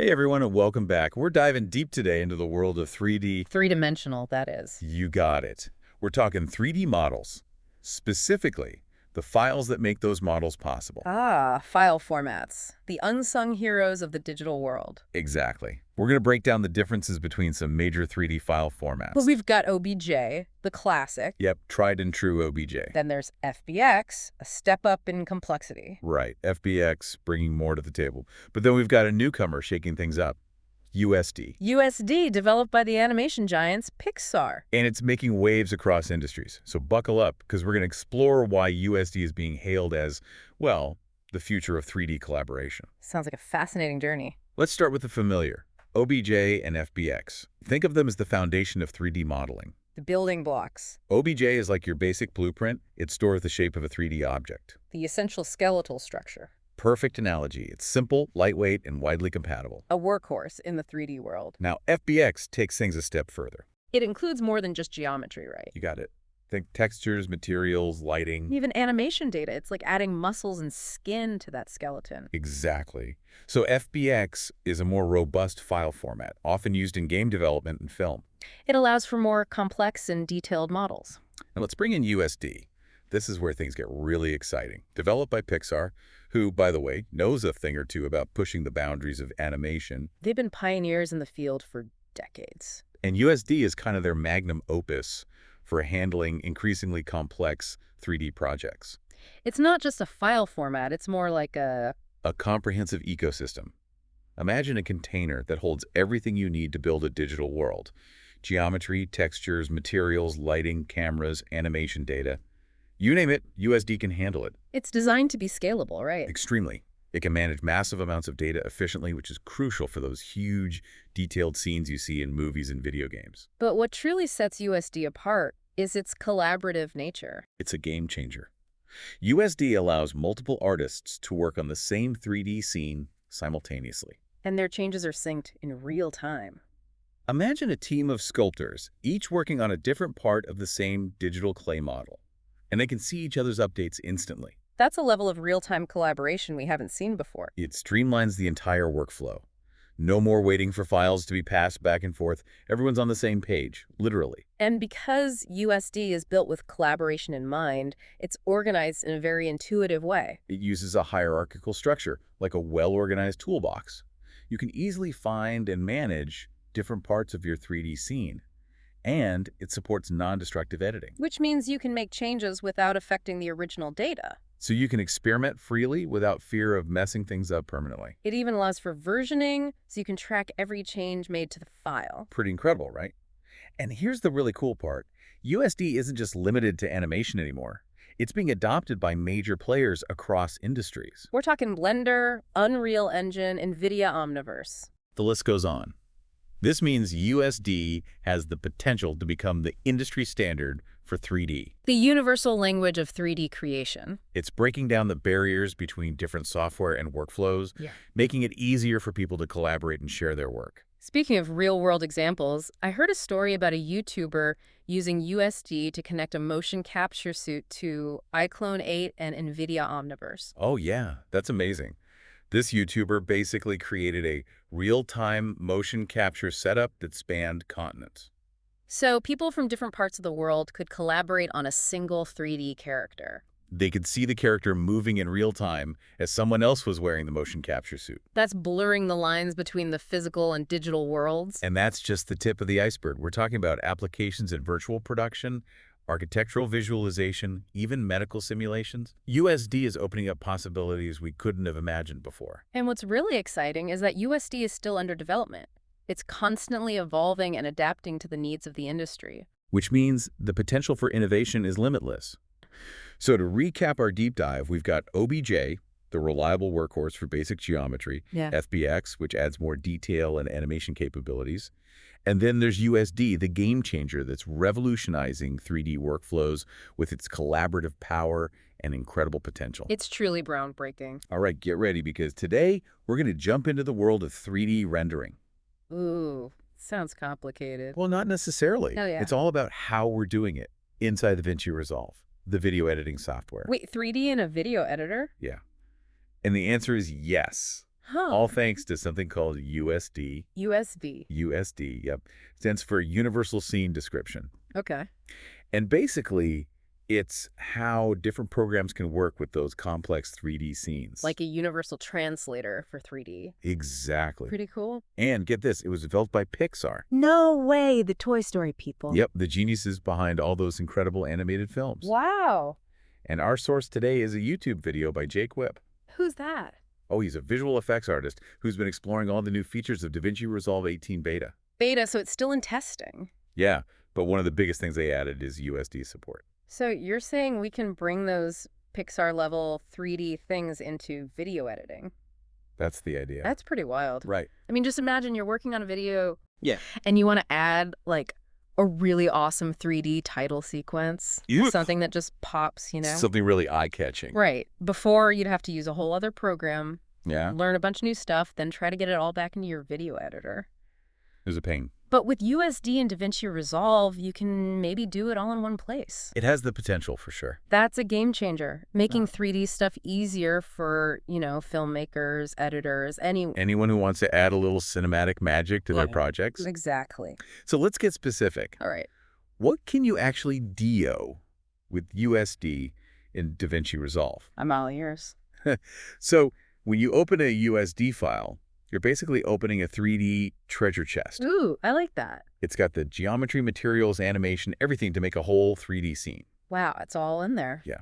Hey everyone, and welcome back. We're diving deep today into the world of 3D. Three-dimensional, that is. You got it. We're talking 3D models, specifically the files that make those models possible. File formats. The unsung heroes of the digital world. Exactly. We're going to break down the differences between some major 3D file formats. Well, we've got OBJ, the classic. Yep, tried and true OBJ. Then there's FBX, a step up in complexity. Right, FBX, bringing more to the table. But then we've got a newcomer shaking things up, USD. USD, developed by the animation giants Pixar. And it's making waves across industries. So buckle up, because we're going to explore why USD is being hailed as, well, the future of 3D collaboration. Sounds like a fascinating journey. Let's start with the familiar, OBJ and FBX. Think of them as the foundation of 3D modeling. The building blocks. OBJ is like your basic blueprint. It stores the shape of a 3D object. The essential skeletal structure. Perfect analogy. It's simple, lightweight, and widely compatible. A workhorse in the 3D world. Now, FBX takes things a step further. It includes more than just geometry, right? You got it. Think textures, materials, lighting. Even animation data. It's like adding muscles and skin to that skeleton. Exactly. So FBX is a more robust file format, often used in game development and film. It allows for more complex and detailed models. Now let's bring in USD. This is where things get really exciting. Developed by Pixar, who, by the way, knows a thing or two about pushing the boundaries of animation. They've been pioneers in the field for decades. And USD is kind of their magnum opus for handling increasingly complex 3D projects. It's not just a file format, it's more like a comprehensive ecosystem. Imagine a container that holds everything you need to build a digital world. Geometry, textures, materials, lighting, cameras, animation data. You name it, USD can handle it. It's designed to be scalable, right? Extremely. It can manage massive amounts of data efficiently, which is crucial for those huge, detailed scenes you see in movies and video games. But what truly sets USD apart is its collaborative nature. It's a game changer. USD allows multiple artists to work on the same 3D scene simultaneously. And their changes are synced in real time. Imagine a team of sculptors, each working on a different part of the same digital clay model, and they can see each other's updates instantly. That's a level of real-time collaboration we haven't seen before. It streamlines the entire workflow. No more waiting for files to be passed back and forth. Everyone's on the same page, literally. And because USD is built with collaboration in mind, it's organized in a very intuitive way. It uses a hierarchical structure, like a well-organized toolbox. You can easily find and manage different parts of your 3D scene. And it supports non-destructive editing. Which means you can make changes without affecting the original data. So you can experiment freely without fear of messing things up permanently. It even allows for versioning, so you can track every change made to the file. Pretty incredible, right? And here's the really cool part. USD isn't just limited to animation anymore. It's being adopted by major players across industries. We're talking Blender, Unreal Engine, NVIDIA Omniverse. The list goes on. This means USD has the potential to become the industry standard for 3D. The universal language of 3D creation. It's breaking down the barriers between different software and workflows, making it easier for people to collaborate and share their work. Speaking of real-world examples, I heard a story about a YouTuber using USD to connect a motion capture suit to iClone 8 and NVIDIA Omniverse. Oh yeah, that's amazing. This YouTuber basically created a real-time motion capture setup that spanned continents. So people from different parts of the world could collaborate on a single 3D character. They could see the character moving in real time as someone else was wearing the motion capture suit. That's blurring the lines between the physical and digital worlds. And that's just the tip of the iceberg. We're talking about applications in virtual production, architectural visualization, even medical simulations. USD is opening up possibilities we couldn't have imagined before. And what's really exciting is that USD is still under development. It's constantly evolving and adapting to the needs of the industry. Which means the potential for innovation is limitless. So to recap our deep dive, we've got OBJ, the reliable workhorse for basic geometry, FBX, which adds more detail and animation capabilities, and then there's USD, the game changer that's revolutionizing 3D workflows with its collaborative power and incredible potential. It's truly groundbreaking. All right, get ready, because today we're going to jump into the world of 3D rendering. Ooh, sounds complicated. Well, not necessarily. Oh, yeah. It's all about how we're doing it inside DaVinci Resolve, the video editing software. Wait, 3D in a video editor? Yeah. And the answer is yes. Huh. All thanks to something called USD. USB. USD, yep. Stands for Universal Scene Description. Okay. And basically, it's how different programs can work with those complex 3D scenes. Like a universal translator for 3D. Exactly. Pretty cool. And get this, it was developed by Pixar. No way, the Toy Story people. Yep, the geniuses behind all those incredible animated films. Wow. And our source today is a YouTube video by Jake Whipp. Who's that? Oh, he's a visual effects artist who's been exploring all the new features of DaVinci Resolve 18 Beta. Beta, so it's still in testing. Yeah, but one of the biggest things they added is USD support. So you're saying we can bring those Pixar-level 3D things into video editing? That's the idea. That's pretty wild. Right. I mean, just imagine you're working on a video. Yeah. And you want to add, like, a really awesome 3D title sequence. Something that just pops, you know? Something really eye-catching. Right. Before, you'd have to use a whole other program. Yeah. Learn a bunch of new stuff, then try to get it all back into your video editor. It was a pain. But with USD and DaVinci Resolve, you can maybe do it all in one place. It has the potential for sure. That's a game changer. Making 3D stuff easier for, you know, filmmakers, editors, anyone who wants to add a little cinematic magic to their projects. Exactly. So let's get specific. All right. What can you actually DO with USD in DaVinci Resolve? I'm all ears. So when you open a USD file, you're basically opening a 3D treasure chest. Ooh, I like that. It's got the geometry, materials, animation, everything to make a whole 3D scene. Wow, it's all in there. Yeah.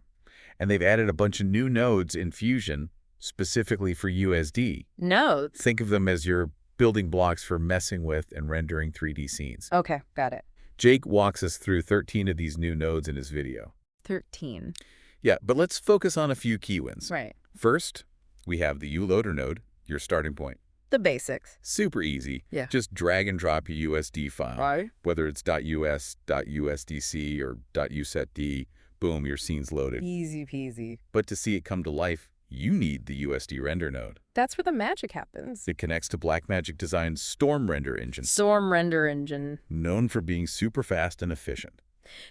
And they've added a bunch of new nodes in Fusion specifically for USD. Nodes? Think of them as your building blocks for messing with and rendering 3D scenes. Okay, got it. Jake walks us through 13 of these new nodes in his video. 13. Yeah, but let's focus on a few key wins. Right. First, we have the ULoader node, your starting point. The basics. Super easy. Yeah. Just drag and drop your USD file. Right. Whether it's .us, .usdc, or .usetd, boom, your scene's loaded. Easy peasy. But to see it come to life, you need the USD render node. That's where the magic happens. It connects to Blackmagic Design's Storm Render engine. Storm Render engine. Known for being super fast and efficient.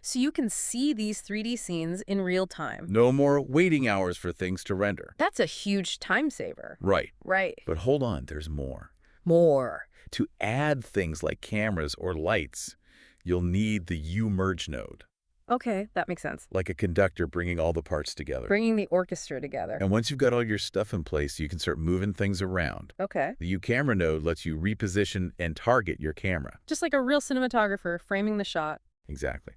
So you can see these 3D scenes in real time. No more waiting hours for things to render. That's a huge time saver. Right. Right. But hold on, there's more. More. To add things like cameras or lights, you'll need the U-merge node. Okay, that makes sense. Like a conductor bringing all the parts together. Bringing the orchestra together. And once you've got all your stuff in place, you can start moving things around. Okay. The U-camera node lets you reposition and target your camera. Just like a real cinematographer framing the shot. Exactly.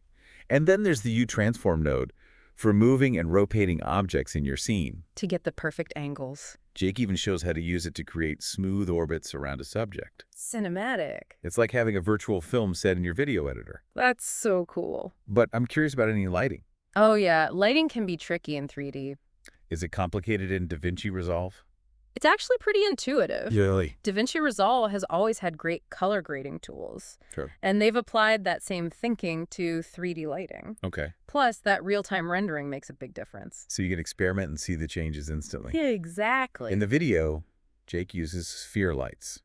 And then there's the U-transform node for moving and rotating objects in your scene. To get the perfect angles. Jake even shows how to use it to create smooth orbits around a subject. Cinematic. It's like having a virtual film set in your video editor. That's so cool. But I'm curious about any lighting. Oh yeah, lighting can be tricky in 3D. Is it complicated in DaVinci Resolve? It's actually pretty intuitive. Really? DaVinci Resolve has always had great color grading tools. Sure. And they've applied that same thinking to 3D lighting. Okay. Plus, that real-time rendering makes a big difference. So you can experiment and see the changes instantly. Yeah, exactly. In the video, Jake uses sphere lights.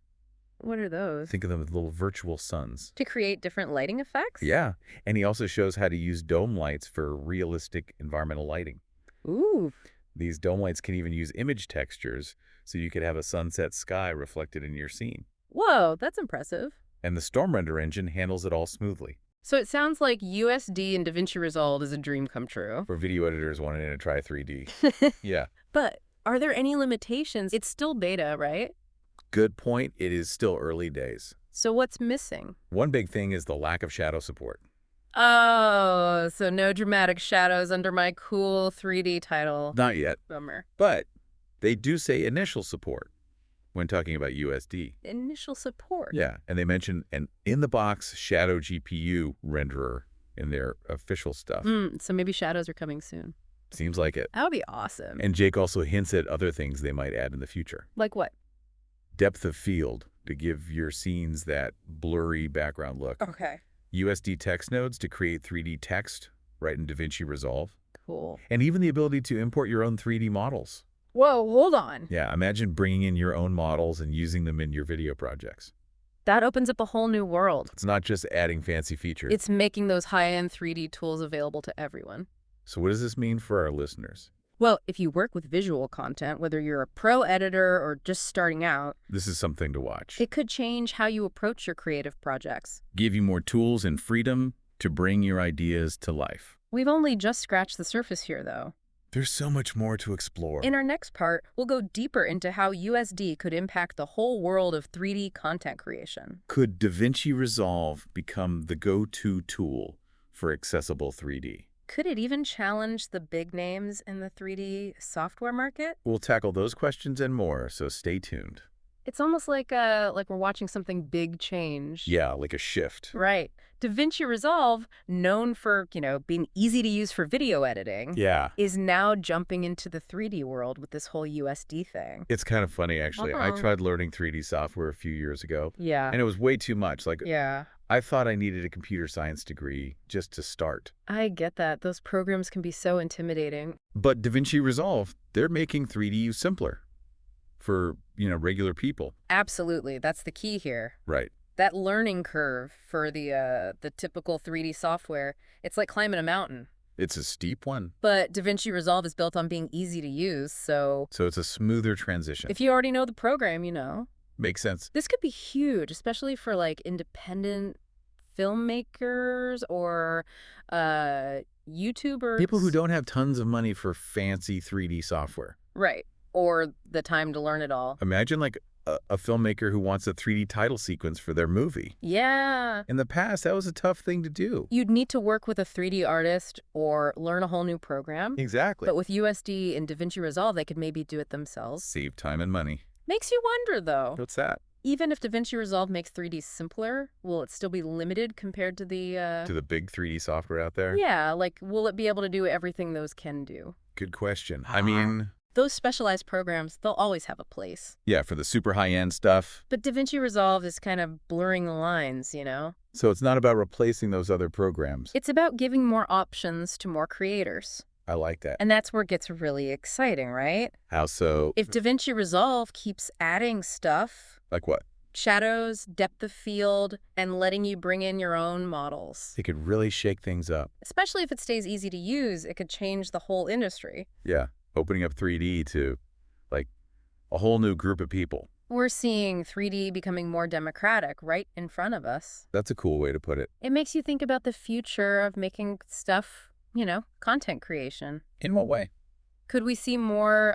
What are those? Think of them as little virtual suns. To create different lighting effects? Yeah. And he also shows how to use dome lights for realistic environmental lighting. Ooh. These dome lights can even use image textures, so you could have a sunset sky reflected in your scene. Whoa, that's impressive. And the Storm Render engine handles it all smoothly. So it sounds like USD and DaVinci Resolve is a dream come true. For video editors wanting to try 3D. Yeah. But are there any limitations? It's still beta, right? Good point. It is still early days. So what's missing? One big thing is the lack of shadow support. Oh, so no dramatic shadows under my cool 3D title. Not yet. Bummer. But they do say initial support when talking about USD. Initial support? Yeah, and they mention an in-the-box shadow GPU renderer in their official stuff. So maybe shadows are coming soon. Seems like it. That would be awesome. And Jake also hints at other things they might add in the future. Like what? Depth of field to give your scenes that blurry background look. Okay. USD text nodes to create 3D text right in DaVinci Resolve. Cool. And even the ability to import your own 3D models. Whoa, hold on. Yeah, imagine bringing in your own models and using them in your video projects. That opens up a whole new world. It's not just adding fancy features. It's making those high-end 3D tools available to everyone. So what does this mean for our listeners? Well, if you work with visual content, whether you're a pro editor or just starting out, This is something to watch. it could change how you approach your creative projects. Give you more tools and freedom to bring your ideas to life. We've only just scratched the surface here, though. There's so much more to explore. In our next part, we'll go deeper into how USD could impact the whole world of 3D content creation. Could DaVinci Resolve become the go-to tool for accessible 3D? Could it even challenge the big names in the 3D software market? We'll tackle those questions and more, so stay tuned. It's almost like we're watching something big change. Yeah, like a shift. Right. DaVinci Resolve, known for, being easy to use for video editing, Yeah. is now jumping into the 3D world with this whole USD thing. It's kind of funny, actually. I tried learning 3D software a few years ago. Yeah. And it was way too much. Yeah. I thought I needed a computer science degree just to start. I get that. Those programs can be so intimidating. But DaVinci Resolve, they're making 3D simpler for, regular people. Absolutely. That's the key here. Right. That learning curve for the typical 3D software, it's like climbing a mountain. It's a steep one. But DaVinci Resolve is built on being easy to use, so it's a smoother transition. if you already know the program, Makes sense. This could be huge, especially for independent filmmakers or YouTubers. People who don't have tons of money for fancy 3D software. Right. Or the time to learn it all. Imagine a filmmaker who wants a 3D title sequence for their movie. Yeah. In the past, that was a tough thing to do. You'd need to work with a 3D artist or learn a whole new program. Exactly. But with USD and DaVinci Resolve, they could maybe do it themselves. Save time and money. Makes you wonder, though. What's that? Even if DaVinci Resolve makes 3D simpler, will it still be limited compared to the... To the big 3D software out there? Yeah, will it be able to do everything those can do? Good question. I mean... Those specialized programs, they'll always have a place. Yeah, for the super high-end stuff. But DaVinci Resolve is kind of blurring the lines, So it's not about replacing those other programs. It's about giving more options to more creators. I like that. And that's where it gets really exciting, right? How so? If DaVinci Resolve keeps adding stuff... Like what? Shadows, depth of field, and letting you bring in your own models. It could really shake things up. Especially if it stays easy to use, it could change the whole industry. Yeah, opening up 3D to, a whole new group of people. We're seeing 3D becoming more democratic right in front of us. That's a cool way to put it. It makes you think about the future of making stuff, content creation. In what way? Could we see more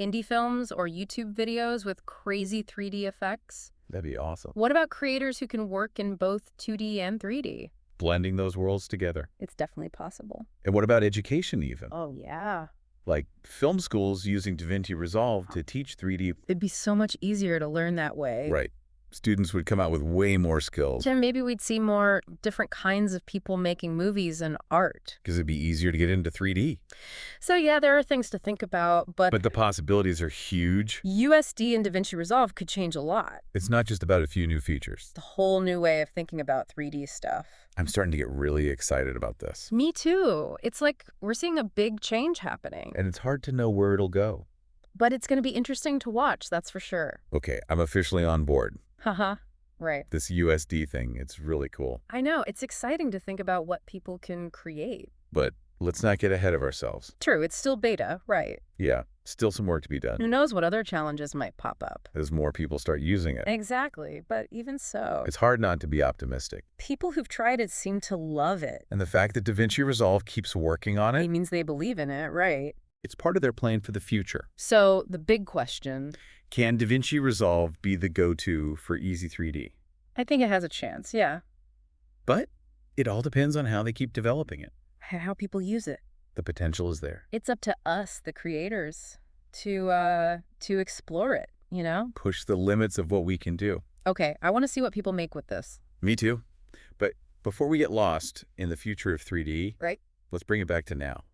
indie films or YouTube videos with crazy 3D effects? That'd be awesome. What about creators who can work in both 2D and 3D? Blending those worlds together. It's definitely possible. And what about education even? Oh, yeah. Like film schools using DaVinci Resolve to teach 3D. It'd be so much easier to learn that way. Right. Students would come out with way more skills. Then maybe we'd see more different kinds of people making movies and art. Because it'd be easier to get into 3D. So yeah, there are things to think about, but the possibilities are huge. USD and DaVinci Resolve could change a lot. It's not just about a few new features. The whole new way of thinking about 3D stuff. I'm starting to get really excited about this. Me too. It's like we're seeing a big change happening. And it's hard to know where it'll go. But it's going to be interesting to watch, that's for sure. Okay, I'm officially on board. Haha, right. This USD thing, it's really cool. I know, it's exciting to think about what people can create. But let's not get ahead of ourselves. True, it's still beta, right. Yeah, still some work to be done. Who knows what other challenges might pop up. As more people start using it. Exactly, but even so. It's hard not to be optimistic. People who've tried it seem to love it. And the fact that DaVinci Resolve keeps working on it. It means they believe in it, right. It's part of their plan for the future. So, the big question... Can DaVinci Resolve be the go-to for easy 3D? I think it has a chance, yeah. But it all depends on how they keep developing it. And how people use it. The potential is there. It's up to us, the creators, to explore it, Push the limits of what we can do. Okay, I want to see what people make with this. Me too. But before we get lost in the future of 3D, right? Let's bring it back to now.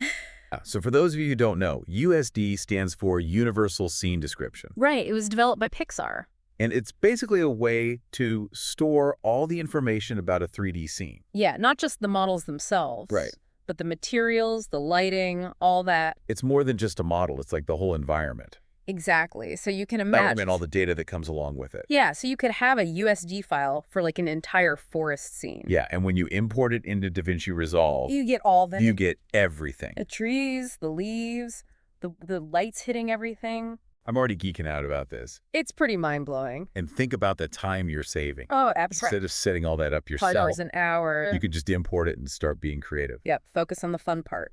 So for those of you who don't know, USD stands for Universal Scene Description. Right, it was developed by Pixar. And it's basically a way to store all the information about a 3D scene. Yeah, not just the models themselves. Right. But the materials, the lighting, all that. It's more than just a model. It's like the whole environment. Exactly. So you can That imagine. would mean all the data that comes along with it. Yeah, so you could have a USD file for like an entire forest scene. Yeah, and when you import it into DaVinci Resolve, You get all that. you get everything. The trees, the leaves, the lights hitting everything. I'm already geeking out about this. It's pretty mind-blowing. And think about the time you're saving. Oh, absolutely. Instead of setting all that up yourself, $5 an hour. you could just import it and start being creative. Yep, focus on the fun part.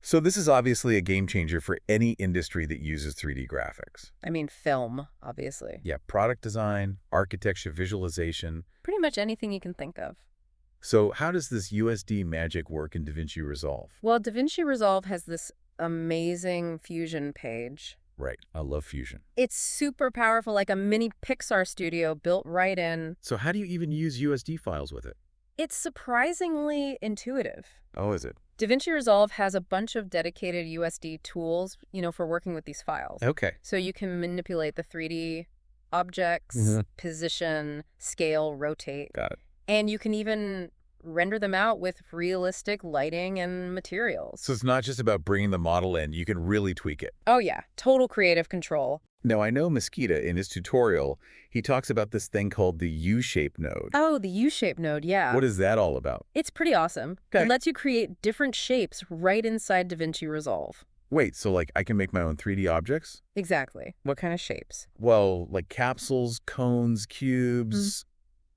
So this is obviously a game changer for any industry that uses 3D graphics. I mean, film, obviously. Yeah, product design, architecture, visualization. Pretty much anything you can think of. So how does this USD magic work in DaVinci Resolve? Well, DaVinci Resolve has this amazing Fusion page. Right, I love Fusion. It's super powerful, like a mini Pixar studio built right in. So how do you even use USD files with it? It's surprisingly intuitive. Oh, is it? DaVinci Resolve has a bunch of dedicated USD tools, for working with these files. Okay. So you can manipulate the 3D objects, position, scale, rotate. Got it. And you can even render them out with realistic lighting and materials. So it's not just about bringing the model in, you can really tweak it. Oh yeah, total creative control. Now, I know Mosquita, in his tutorial, he talks about this thing called the U-shape node. Oh, the U-shape node, yeah. What is that all about? It's pretty awesome. Okay. It lets you create different shapes right inside DaVinci Resolve. Wait, so like I can make my own 3D objects? Exactly. What kind of shapes? Well, like capsules, cones, cubes,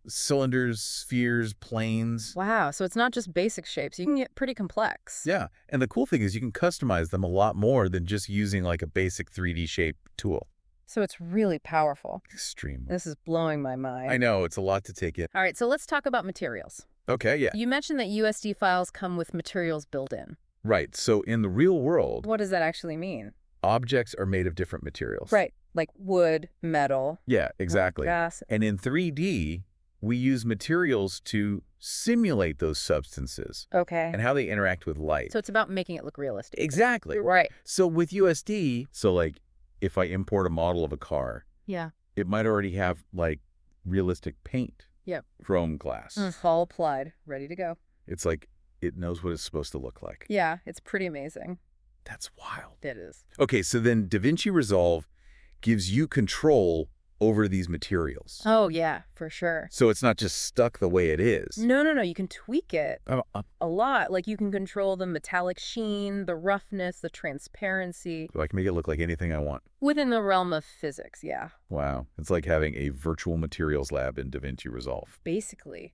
cylinders, spheres, planes. Wow, so it's not just basic shapes. You can get pretty complex. Yeah, and the cool thing is you can customize them a lot more than just using like a basic 3D shape tool. So it's really powerful. Extremely. This is blowing my mind. I know, it's a lot to take in. All right, so let's talk about materials. Okay, yeah. You mentioned that USD files come with materials built in. Right, so in the real world, What does that actually mean? objects are made of different materials. Right, like wood, metal. Yeah, exactly. Gas. And in 3D, we use materials to simulate those substances Okay. and how they interact with light. So it's about making it look realistic. Exactly. Right. So with USD, so like if I import a model of a car, Yeah. it might already have like realistic paint. Yep. Chrome glass. All applied, ready to go. It's like it knows what it's supposed to look like. Yeah, it's pretty amazing. That's wild. It is. Okay, so then DaVinci Resolve gives you control over these materials. Oh, yeah, for sure. So it's not just stuck the way it is. No, you can tweak it a lot. Like you can control the metallic sheen, the roughness, the transparency. So I can make it look like anything I want. Within the realm of physics, yeah. Wow. It's like having a virtual materials lab in DaVinci Resolve. Basically.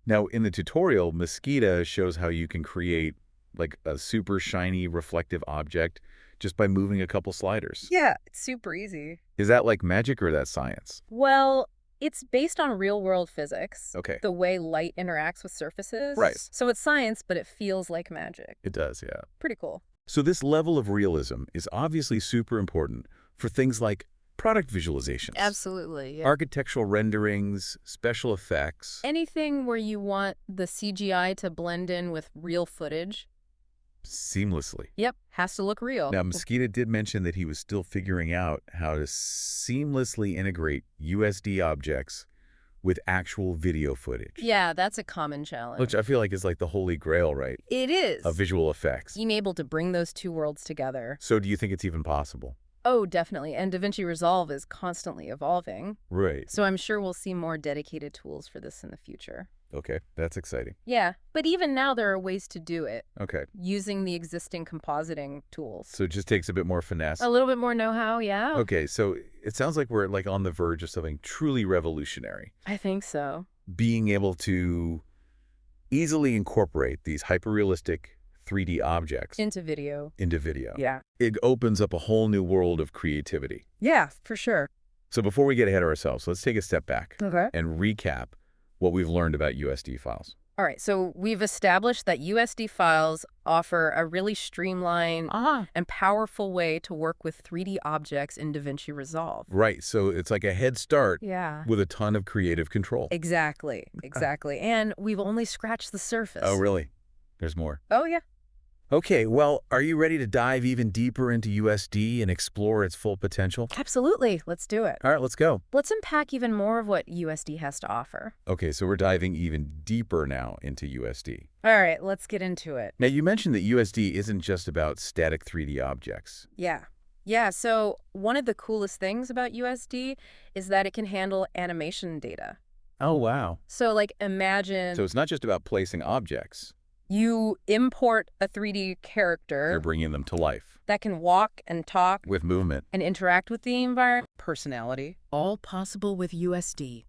Now, in the tutorial, Mosquita shows how you can create like a super shiny reflective object just by moving a couple sliders. Yeah, it's super easy. Is that like magic or that's science? Well, it's based on real-world physics. Okay. The way light interacts with surfaces. Right. So it's science, but it feels like magic. It does, yeah. Pretty cool. So this level of realism is obviously super important for things like product visualizations. Absolutely, yeah. Architectural renderings, special effects. Anything where you want the CGI to blend in with real footage. Seamlessly. Yep, has to look real. Now, Mosquita did mention that he was still figuring out how to seamlessly integrate USD objects with actual video footage. Yeah, that's a common challenge. Which I feel like is like the holy grail, right? It is. Of visual effects. Being able to bring those two worlds together. So do you think it's even possible? Oh, definitely. And DaVinci Resolve is constantly evolving. Right. So I'm sure we'll see more dedicated tools for this in the future. Okay, that's exciting. Yeah, but even now there are ways to do it. Okay. Using the existing compositing tools. So it just takes a bit more finesse. A little bit more know-how, yeah. Okay, so it sounds like we're like on the verge of something truly revolutionary. I think so. Being able to easily incorporate these hyperrealistic 3D objects Into video. Yeah. It opens up a whole new world of creativity. Yeah, for sure. So before we get ahead of ourselves, let's take a step back and recap what we've learned about USD files. All right, so we've established that USD files offer a really streamlined and powerful way to work with 3D objects in DaVinci Resolve. Right, so it's like a head start Yeah. with a ton of creative control. Exactly. And we've only scratched the surface. Oh, really? There's more. Oh, yeah. Okay, well, are you ready to dive even deeper into USD and explore its full potential? Absolutely. Let's do it. All right, let's go. Let's unpack even more of what USD has to offer. Okay, so we're diving even deeper now into USD. All right, let's get into it. Now, you mentioned that USD isn't just about static 3D objects. Yeah. Yeah, so one of the coolest things about USD is that it can handle animation data. Oh, wow. So, like, imagine So it's not just about placing objects. you import a 3D character You're bringing them to life. that can walk and talk With movement. and interact with the environment. Personality, all possible with USD.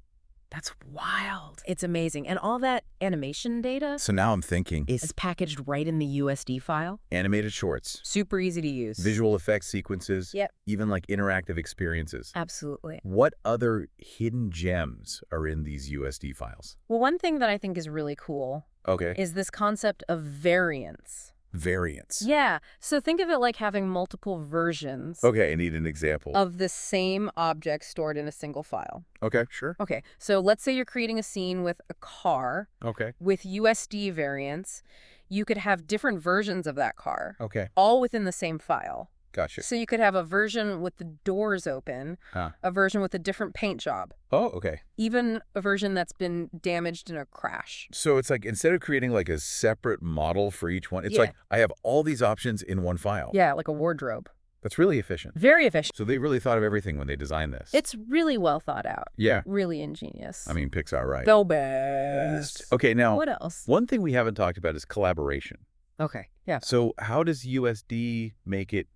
That's wild. It's amazing. And all that animation data So now I'm thinking, Is packaged right in the USD file? animated shorts, super easy to use. visual effects sequences, Yep. even like interactive experiences. Absolutely. What other hidden gems are in these USD files? Well, one thing that I think is really cool Okay. is this concept of variance. Variants. Yeah. So think of it like having multiple versions Okay, I need an example. of the same object stored in a single file. Okay, sure. Okay. So let's say you're creating a scene with a car Okay. with USD variants. You could have different versions of that car, Okay, all within the same file. gotcha. So you could have a version with the doors open, Huh. a version with a different paint job, Oh, okay. even a version that's been damaged in a crash. So it's like instead of creating like a separate model for each one, it's Yeah. like I have all these options in one file. Yeah, like a wardrobe. That's really efficient. Very efficient. So they really thought of everything when they designed this. It's really well thought out. Yeah. Really ingenious. I mean, Pixar, right? the best. Okay, now, What else? one thing we haven't talked about is collaboration. Okay. Yeah. So how does USD make it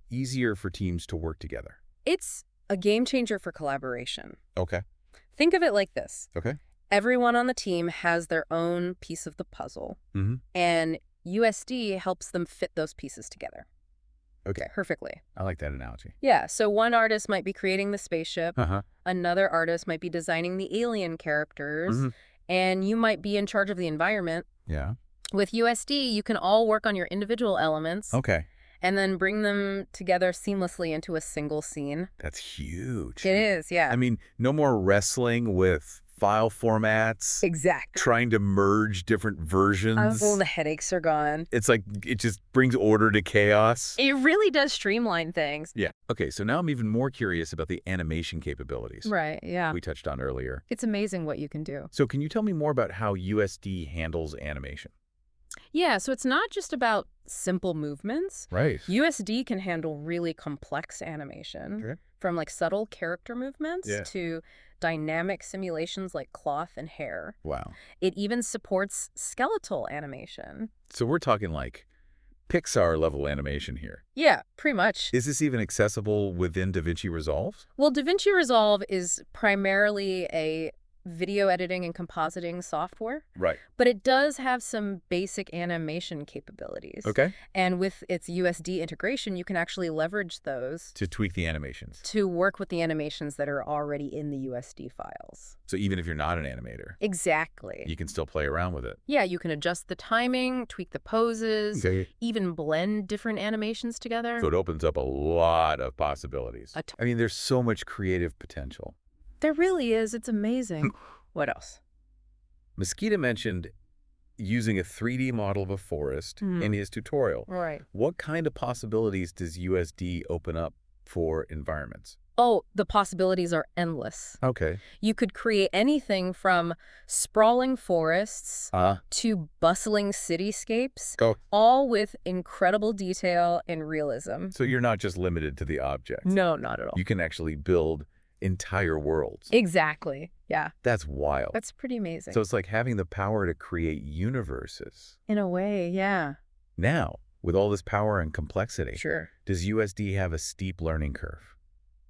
easier for teams to work together? It's a game changer for collaboration. Okay. Think of it like this. Okay. Everyone on the team has their own piece of the puzzle, Mm-hmm. and USD helps them fit those pieces together Okay. perfectly. I like that analogy. Yeah, so one artist might be creating the spaceship, Uh-huh. another artist might be designing the alien characters, Mhm. and you might be in charge of the environment. Yeah. With USD, you can all work on your individual elements Okay. and then bring them together seamlessly into a single scene. That's huge. It is, yeah. I mean, no more wrestling with file formats, Exactly. trying to merge different versions. All the headaches are gone. It's like it just brings order to chaos. It really does streamline things. Yeah. Okay, so now I'm even more curious about the animation capabilities Right, yeah. we touched on earlier. It's amazing what you can do. So can you tell me more about how USD handles animation? Yeah, so it's not just about simple movements. Right. USD can handle really complex animation, Okay. from like subtle character movements Yeah. to dynamic simulations like cloth and hair. Wow. It even supports skeletal animation. So we're talking like Pixar level animation here. Yeah, pretty much. Is this even accessible within DaVinci Resolve? Well, DaVinci Resolve is primarily a video editing and compositing software, Right. but it does have some basic animation capabilities. Okay. And with its USD integration, you can actually leverage those To tweak the animations. to work with the animations that are already in the USD files. So even if you're not an animator, Exactly. you can still play around with it. Yeah, you can adjust the timing, tweak the poses, Okay. even blend different animations together. So it opens up a lot of possibilities. A ton. I mean, there's so much creative potential. There really is. It's amazing. What else? Mosquito mentioned using a 3D model of a forest in his tutorial. Right. What kind of possibilities does USD open up for environments? Oh, the possibilities are endless. Okay. You could create anything from sprawling forests to bustling cityscapes, Oh. all with incredible detail and realism. So you're not just limited to the object. No, not at all. You can actually build entire worlds. Exactly. Yeah. That's wild. That's pretty amazing. So it's like having the power to create universes. In a way, yeah. Now, with all this power and complexity, Sure. does USD have a steep learning curve?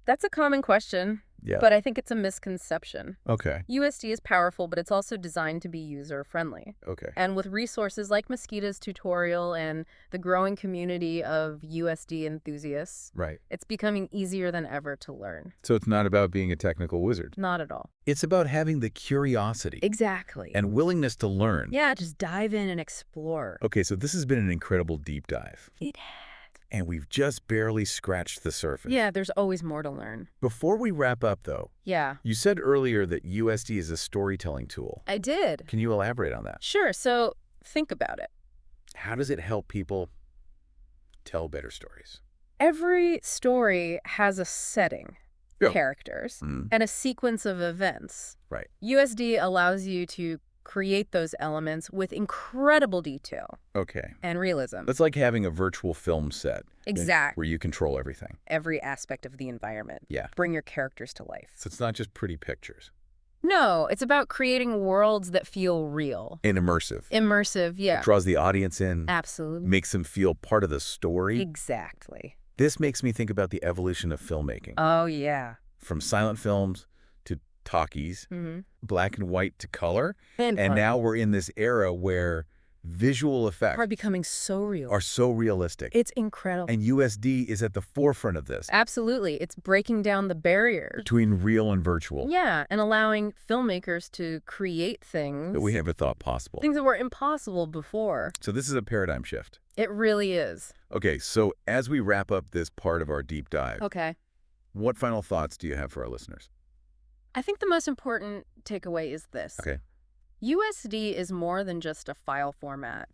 That's a common question, Yeah. but I think it's a misconception. Okay. USD is powerful, but it's also designed to be user-friendly. Okay. And with resources like Mosquito's tutorial and the growing community of USD enthusiasts, Right. it's becoming easier than ever to learn. So it's not about being a technical wizard. Not at all. It's about having the curiosity Exactly. and willingness to learn. Yeah, just dive in and explore. Okay, so this has been an incredible deep dive. It has. And we've just barely scratched the surface. Yeah, there's always more to learn. Before we wrap up, though, Yeah. you said earlier that USD is a storytelling tool. I did. Can you elaborate on that? Sure, so think about it. How does it help people tell better stories? Every story has a setting, Yeah. characters, Mm. and a sequence of events. Right. USD allows you to create those elements with incredible detail Okay. and realism. That's like having a virtual film set. Exactly. Where you control everything. Every aspect of the environment. Yeah. Bring your characters to life. So it's not just pretty pictures. No, it's about creating worlds that feel real. And immersive. Immersive, yeah. It draws the audience in. Absolutely. Makes them feel part of the story. Exactly. This makes me think about the evolution of filmmaking. Oh, yeah. From silent films to talkies, black and white to color. And now we're in this era where visual effects are becoming so real. Are so realistic. It's incredible. And USD is at the forefront of this. Absolutely. It's breaking down the barriers between real and virtual. Yeah, and allowing filmmakers to create things that we never thought possible. Things that were impossible before. So this is a paradigm shift. It really is. Okay, so as we wrap up this part of our deep dive, what final thoughts do you have for our listeners? I think the most important takeaway is this. Okay. USD is more than just a file format.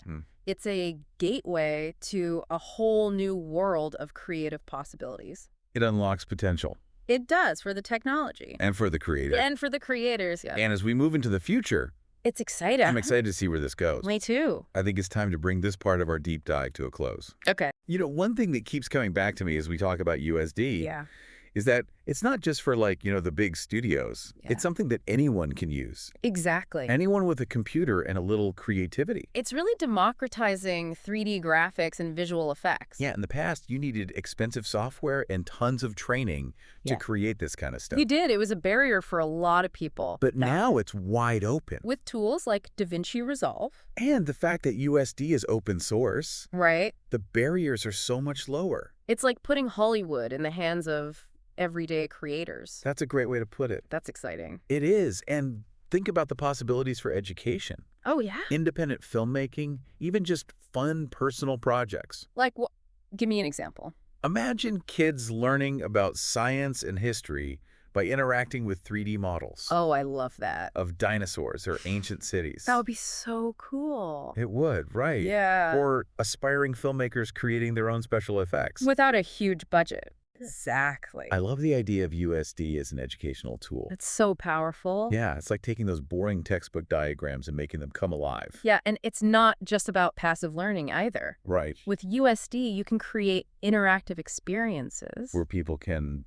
It's a gateway to a whole new world of creative possibilities. It unlocks potential. It does for the technology. And for the creator. And for the creators, yeah. And as we move into the future, it's exciting. I'm excited to see where this goes. Me too. I think it's time to bring this part of our deep dive to a close. Okay. You know, one thing that keeps coming back to me as we talk about USD is that it's not just for the big studios. It's something that anyone can use. Exactly. Anyone with a computer and a little creativity. It's really democratizing 3D graphics and visual effects. Yeah, in the past, you needed expensive software and tons of training to create this kind of stuff. You did. It was a barrier for a lot of people. But now it's wide open. With tools like DaVinci Resolve. And the fact that USD is open source. Right. The barriers are so much lower. It's like putting Hollywood in the hands of everyday creators. That's a great way to put it. That's exciting. It is. And think about the possibilities for education. Oh, yeah. Independent filmmaking, even just fun personal projects. Like what? Give me an example. Imagine kids learning about science and history by interacting with 3D models. Oh, I love that. Of dinosaurs or ancient cities. That would be so cool. It would, right. Yeah. Or aspiring filmmakers creating their own special effects. Without a huge budget. Exactly. I love the idea of USD as an educational tool. It's so powerful. Yeah, it's like taking those boring textbook diagrams and making them come alive. Yeah, and it's not just about passive learning either. Right. With USD, you can create interactive experiences. Where people can,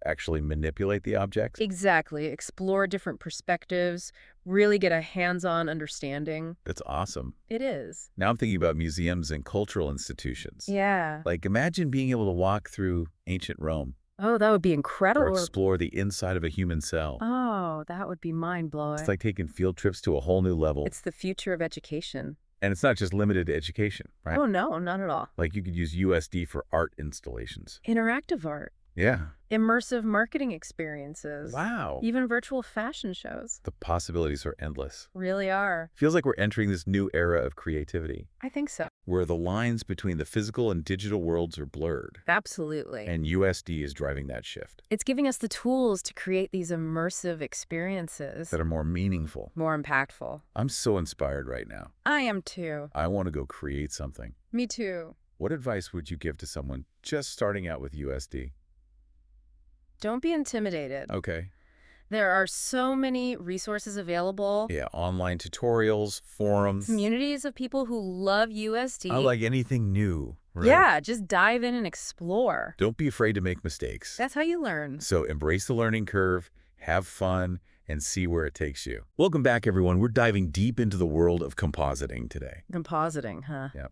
actually manipulate the objects? Exactly. Explore different perspectives, really get a hands-on understanding. That's awesome. It is. Now I'm thinking about museums and cultural institutions. Yeah. Imagine being able to walk through ancient Rome. Oh, that would be incredible. Or explore the inside of a human cell. Oh, that would be mind-blowing. It's like taking field trips to a whole new level. It's the future of education. And it's not just limited to education, right? Oh, no, not at all. You could use USD for art installations. Interactive art. Yeah. Immersive marketing experiences. Wow. Even virtual fashion shows. The possibilities are endless. Really are. Feels like we're entering this new era of creativity. I think so. Where the lines between the physical and digital worlds are blurred. Absolutely. And USD is driving that shift. It's giving us the tools to create these immersive experiences. That are more meaningful. More impactful. I'm so inspired right now. I am too. I want to go create something. Me too. What advice would you give to someone just starting out with USD? Don't be intimidated. Okay. There are so many resources available. Yeah, online tutorials, forums. Communities of people who love USD. I like anything new. Right? Yeah, just dive in and explore. Don't be afraid to make mistakes. That's how you learn. So embrace the learning curve, have fun, and see where it takes you. Welcome back, everyone. We're diving deep into the world of compositing today. Compositing, huh? Yeah.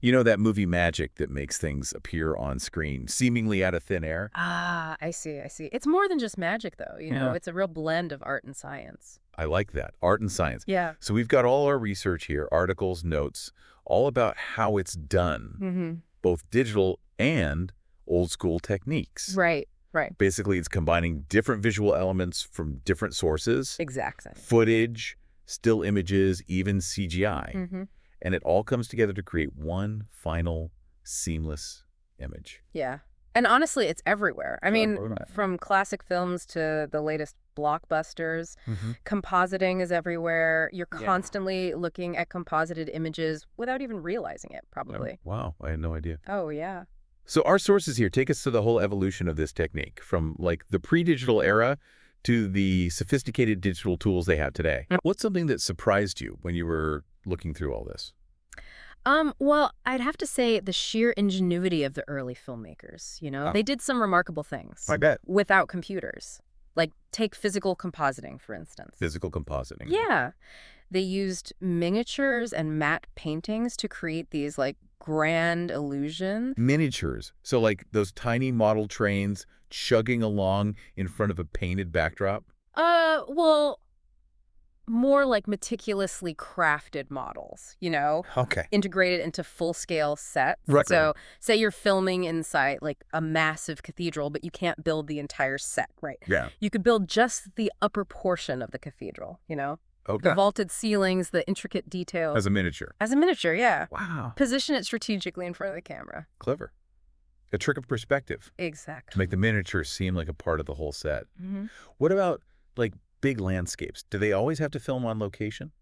You know that movie Magic that makes things appear on screen, seemingly out of thin air? Ah, I see. It's more than just magic, though. It's a real blend of art and science. I like that. Art and science. Yeah. So we've got all our research here, articles, notes, all about how it's done, both digital and old school techniques. Right. Basically, it's combining different visual elements from different sources. Exactly. Footage, still images, even CGI. And it all comes together to create one final, seamless image. Yeah. And honestly, it's everywhere. I mean, from classic films to the latest blockbusters, compositing is everywhere. You're constantly looking at composited images without even realizing it, probably. Wow, I had no idea. Oh, yeah. So our sources here take us to the whole evolution of this technique, from the pre-digital era to the sophisticated digital tools they have today. What's something that surprised you when you were looking through all this? Well, I'd have to say the sheer ingenuity of the early filmmakers, They did some remarkable things. I bet. Without computers. Like, take physical compositing, for instance. Physical compositing. Yeah. They used miniatures and matte paintings to create these, like, grand illusions. Miniatures. So like those tiny model trains chugging along in front of a painted backdrop? Well, more like meticulously crafted models, Okay. integrated into full-scale sets. Right. So say you're filming inside like a massive cathedral, but you can't build the entire set, right? Yeah. You could build just the upper portion of the cathedral, Okay. The vaulted ceilings, the intricate details. As a miniature. As a miniature, yeah. Wow. Position it strategically in front of the camera. Clever. A trick of perspective Exactly. to make the miniature seem like a part of the whole set. Mm-hmm. What about like big landscapes? Do they always have to film on location?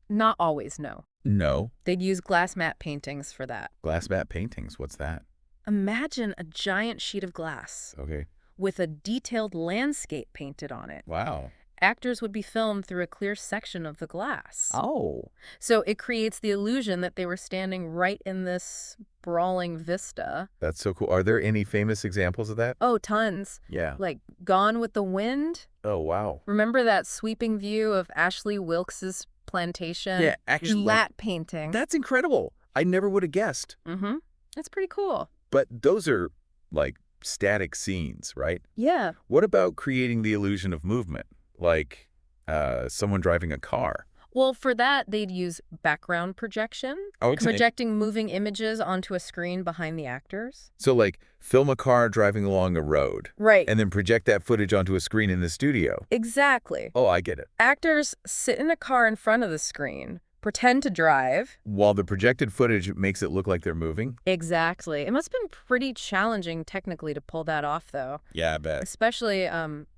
Not always, no. No. They'd use glass matte paintings for that. Glass matte paintings. What's that? Imagine a giant sheet of glass Okay. with a detailed landscape painted on it. Wow. Actors would be filmed through a clear section of the glass. Oh. So it creates the illusion that they were standing right in this sprawling vista. That's so cool. Are there any famous examples of that? Oh, tons. Yeah. Like Gone with the Wind. Oh, wow. Remember that sweeping view of Ashley Wilkes's plantation? Yeah, actually. Matte painting. That's incredible. I never would have guessed. Mm-hmm. That's pretty cool. But those are like static scenes, right? Yeah. What about creating the illusion of movement? Like someone driving a car? Well, for that, they'd use background projection, projecting moving images onto a screen behind the actors. So like film a car driving along a road. Right. And then project that footage onto a screen in the studio. Exactly. Oh, I get it. Actors sit in a car in front of the screen, pretend to drive. While the projected footage makes it look like they're moving? Exactly. It must have been pretty challenging technically to pull that off, though. Yeah, I bet. Especially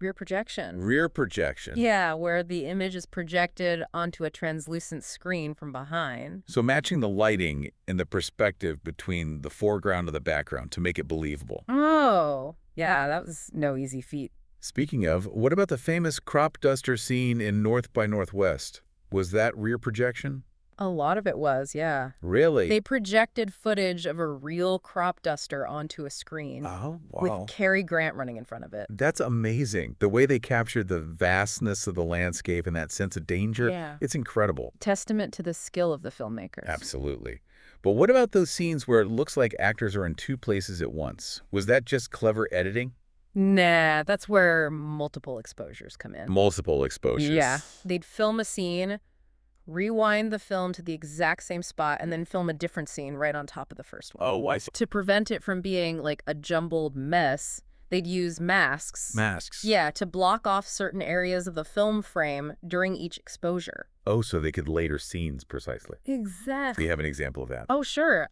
rear projection. Rear projection. Yeah, where the image is projected onto a translucent screen from behind. So matching the lighting and the perspective between the foreground and the background to make it believable. Oh, yeah, that was no easy feat. Speaking of, what about the famous crop duster scene in North by Northwest? Was that rear projection? A lot of it was, yeah. Really? They projected footage of a real crop duster onto a screen. Oh, wow. With Cary Grant running in front of it. That's amazing. The way they captured the vastness of the landscape and that sense of danger, Yeah. It's incredible. Testament to the skill of the filmmakers. Absolutely. But what about those scenes where it looks like actors are in two places at once? Was that just clever editing? Nah, that's where multiple exposures come in. Multiple exposures. Yeah. They'd film a scene, rewind the film to the exact same spot, and then film a different scene right on top of the first one. Oh, I see. To prevent it from being like a jumbled mess, they'd use masks. Masks. Yeah, to block off certain areas of the film frame during each exposure. Oh, so they could later scenes precisely. Do Exactly. you have an example of that? Oh, sure.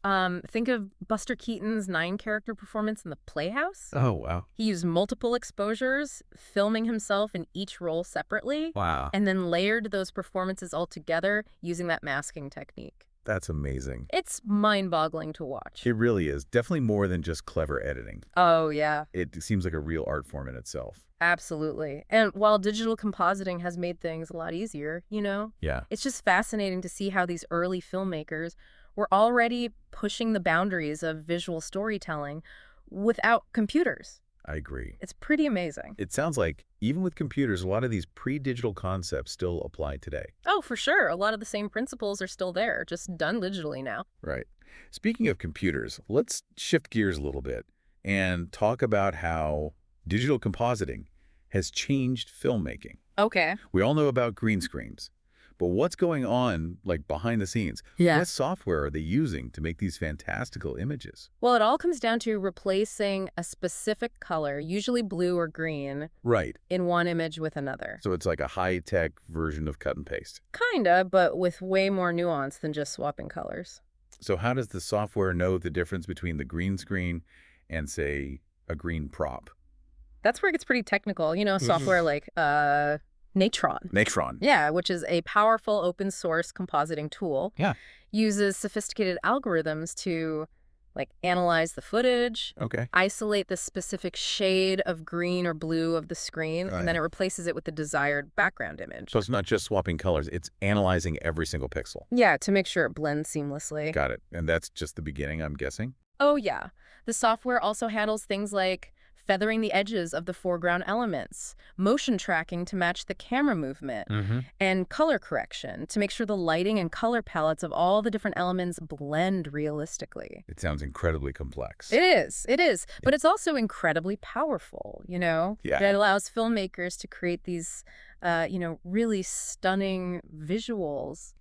Think of Buster Keaton's 9-character performance in The Playhouse. Oh, wow. He used multiple exposures, filming himself in each role separately, Wow. and then layered those performances all together using that masking technique. That's amazing. It's mind-boggling to watch. It really is. Definitely more than just clever editing. Oh, yeah. It seems like a real art form in itself. Absolutely. And while digital compositing has made things a lot easier, Yeah. it's just fascinating to see how these early filmmakers were already pushing the boundaries of visual storytelling without computers. I agree. It's pretty amazing. It sounds like even with computers, a lot of these pre-digital concepts still apply today. Oh, for sure. A lot of the same principles are still there, just done digitally now. Right. Speaking of computers, let's shift gears a little bit and talk about how digital compositing has changed filmmaking. Okay. We all know about green screens, but what's going on like behind the scenes? Yeah. What software are they using to make these fantastical images? Well, it all comes down to replacing a specific color, usually blue or green, Right. in one image with another. So it's like a high-tech version of cut and paste. Kinda, but with way more nuance than just swapping colors. So how does the software know the difference between the green screen and, say, a green prop? That's where it gets pretty technical. Software like Natron. Natron. Yeah, which is a powerful open source compositing tool. Yeah. Uses sophisticated algorithms to like analyze the footage, Okay. isolate the specific shade of green or blue of the screen, and then it replaces it with the desired background image. So it's not just swapping colors, it's analyzing every single pixel. Yeah, to make sure it blends seamlessly. Got it. And that's just the beginning, I'm guessing? Oh, yeah. The software also handles things like feathering the edges of the foreground elements, motion tracking to match the camera movement, and color correction to make sure the lighting and color palettes of all the different elements blend realistically. It sounds incredibly complex. It is. But it's also incredibly powerful, you know? Yeah. It allows filmmakers to create these, really stunning visuals.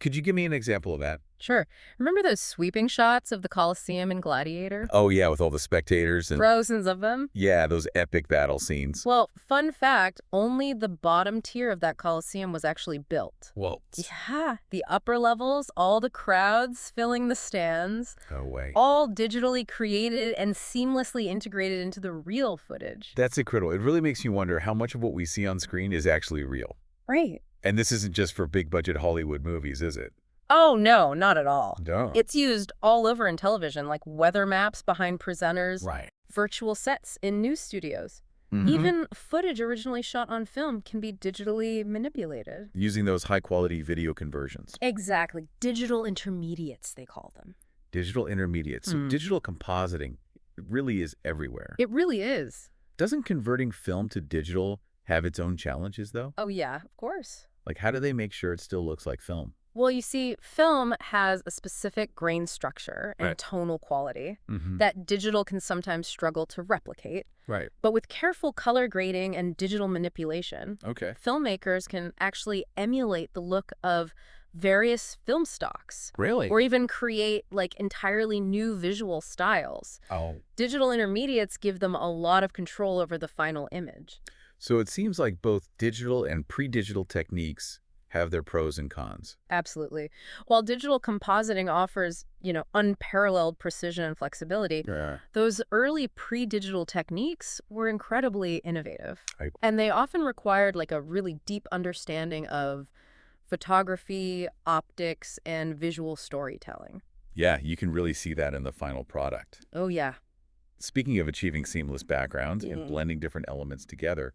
Could you give me an example of that? Sure. Remember those sweeping shots of the Colosseum in Gladiator? Oh, yeah, with all the spectators and... Thousands of them? Yeah, those epic battle scenes. Well, fun fact, only the bottom tier of that Colosseum was actually built. Whoa. Yeah, the upper levels, all the crowds filling the stands. No way. All digitally created and seamlessly integrated into the real footage. That's incredible. It really makes you wonder how much of what we see on screen is actually real. Right. And this isn't just for big-budget Hollywood movies, is it? Oh, no, not at all. No. It's used all over in television, like weather maps behind presenters, virtual sets in news studios. Even footage originally shot on film can be digitally manipulated. Using those high-quality video conversions. Exactly. Digital intermediates, they call them. Digital intermediates. So digital compositing really is everywhere. It really is. Doesn't converting film to digital have its own challenges, though? Oh, yeah, of course. Like, how do they make sure it still looks like film? Well, you see, film has a specific grain structure and tonal quality that digital can sometimes struggle to replicate. Right. But with careful color grading and digital manipulation, filmmakers can actually emulate the look of various film stocks. Really? Or even create, like, entirely new visual styles. Oh. Digital intermediates give them a lot of control over the final image. So it seems like both digital and pre-digital techniques have their pros and cons. Absolutely. While digital compositing offers, unparalleled precision and flexibility, those early pre-digital techniques were incredibly innovative. And they often required like a really deep understanding of photography, optics, and visual storytelling. Yeah, you can really see that in the final product. Oh, yeah. Speaking of achieving seamless backgrounds and blending different elements together,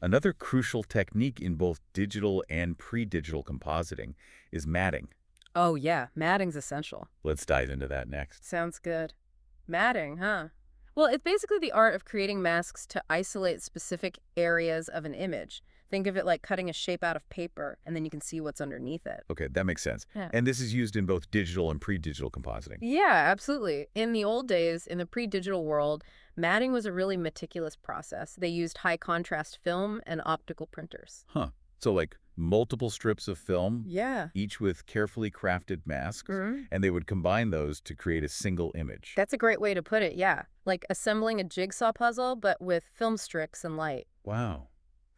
another crucial technique in both digital and pre-digital compositing is matting. Oh, yeah. Matting's essential. Let's dive into that next. Sounds good. Matting, huh? Well, it's basically the art of creating masks to isolate specific areas of an image. Think of it like cutting a shape out of paper, and then you can see what's underneath it. Okay, that makes sense. Yeah. And this is used in both digital and pre-digital compositing. Yeah, absolutely. In the old days, in the pre-digital world, matting was a really meticulous process. They used high-contrast film and optical printers. Huh. So like multiple strips of film, Yeah. each with carefully crafted masks, and they would combine those to create a single image. That's a great way to put it, yeah. Like assembling a jigsaw puzzle, but with film strips and light. Wow.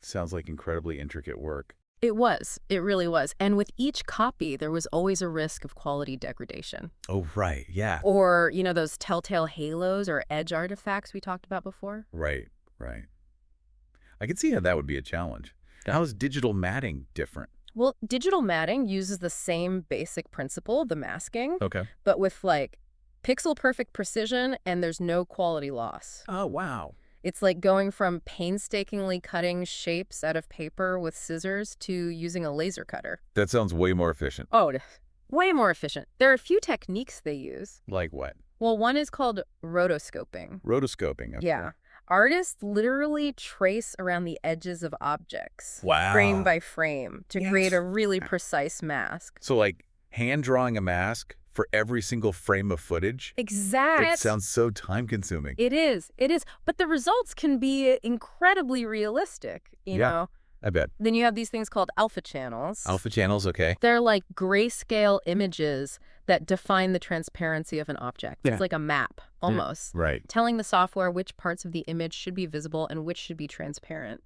Sounds like incredibly intricate work. It was. It really was. And with each copy, there was always a risk of quality degradation. Oh, right. Yeah. Or, those telltale halos or edge artifacts we talked about before. Right. I can see how that would be a challenge. How is digital matting different? Well, digital matting uses the same basic principle, the masking, but with like pixel-perfect precision, and there's no quality loss. Oh, wow. It's like going from painstakingly cutting shapes out of paper with scissors to using a laser cutter. That sounds way more efficient. Oh, way more efficient. There are a few techniques they use. Like what? Well, one is called rotoscoping. Rotoscoping. Okay. Yeah. Artists literally trace around the edges of objects, wow, frame by frame, to create a really precise mask. So like hand drawing a mask for every single frame of footage? Exactly. It sounds so time-consuming. It is. But the results can be incredibly realistic, you know? I bet. Then you have these things called alpha channels. Alpha channels, okay. They're like grayscale images that define the transparency of an object. It's like a map, almost. Right. Telling the software which parts of the image should be visible and which should be transparent.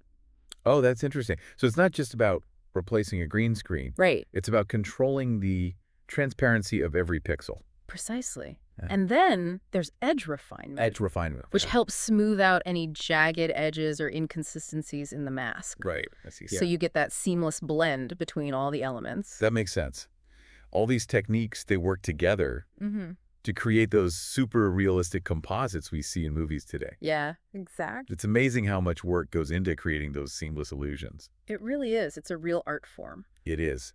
Oh, that's interesting. So it's not just about replacing a green screen. Right. It's about controlling the transparency of every pixel. Precisely. And then there's edge refinement. Edge refinement. Which helps smooth out any jagged edges or inconsistencies in the mask. Right. I see. So you get that seamless blend between all the elements. That makes sense. All these techniques, they work together. to create those super realistic composites we see in movies today. Yeah, exactly. It's amazing how much work goes into creating those seamless illusions. It really is. It's a real art form. It is.